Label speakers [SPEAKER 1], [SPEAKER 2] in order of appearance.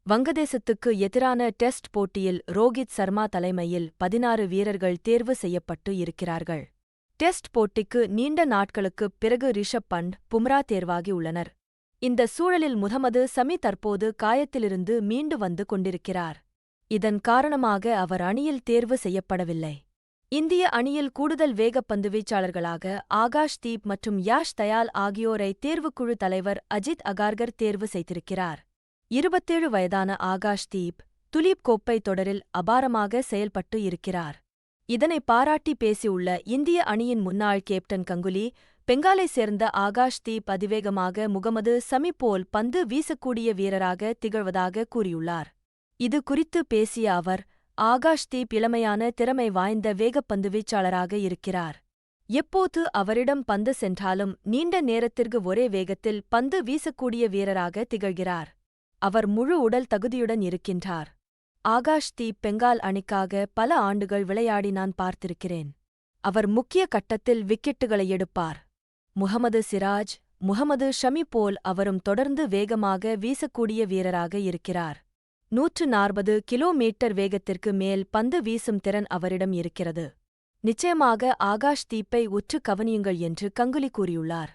[SPEAKER 1] வங்கதேசத்துக்கு எதிரான டெஸ்ட் போட்டியில் ரோகித் சர்மா தலைமையில் 16 வீரர்கள் தேர்வு செய்யப்பட்டு இருக்கிறார்கள். டெஸ்ட் போட்டிக்கு நீண்ட நாட்களுக்குப் பிறகு ரிஷப் பண்ட், பும்ரா தேர்வாகி உள்ளனர். இந்த சூழலில் முகமது சமி தற்போது காயத்திலிருந்து மீண்டு வந்து கொண்டிருக்கிறார். இதன் காரணமாக அவர் அணியில் தேர்வு செய்யப்படவில்லை. இந்திய அணியில் கூடுதல் வேகப்பந்து வீச்சாளர்களாக ஆகாஷ் தீப் மற்றும் யாஷ் தயால் ஆகியோரை தேர்வுக்குழு தலைவர் அஜித் அகார்கர் தேர்வு செய்திருக்கிறார். 27 வயதான ஆகாஷ் தீப் துலீப் கோப்பை தொடரில் அபாரமாக செயல்பட்டு இருக்கிறார். இதனை பாராட்டி பேசியுள்ள இந்திய அணியின் முன்னாள் கேப்டன் கங்குலி, பெங்காலை சேர்ந்த ஆகாஷ் தீப் அதிவேகமாக முகமது சமி போல் பந்து வீசக்கூடிய வீரராக திகழ்வதாக கூறியுள்ளார். இது குறித்து பேசிய அவர், ஆகாஷ் தீப் இளமையான திறமை வாய்ந்த வேகப்பந்து வீச்சாளராக இருக்கிறார். எப்போது அவரிடம் பந்து சென்றாலும் நீண்ட நேரத்திற்கு ஒரே வேகத்தில் பந்து வீசக்கூடிய வீரராக திகழ்கிறார். அவர் முழு உடல் தகுதியுடன் இருக்கின்றார். ஆகாஷ் தீப் பெங்கால் அணிக்காக பல ஆண்டுகள் விளையாடி நான் பார்த்திருக்கிறேன். அவர் முக்கிய கட்டத்தில் விக்கெட்டுகளை எடுப்பார். முகமது சிராஜ், முகமது ஷமி போல் அவரும் தொடர்ந்து வேகமாக வீசக்கூடிய வீரராக இருக்கிறார். 140 கிலோமீட்டர் வேகத்திற்கு மேல் பந்து வீசும் திறன் அவரிடம் இருக்கிறது. நிச்சயமாக ஆகாஷ் தீப்பை உற்று கவனியுங்கள் என்று கங்குலி கூறியுள்ளார்.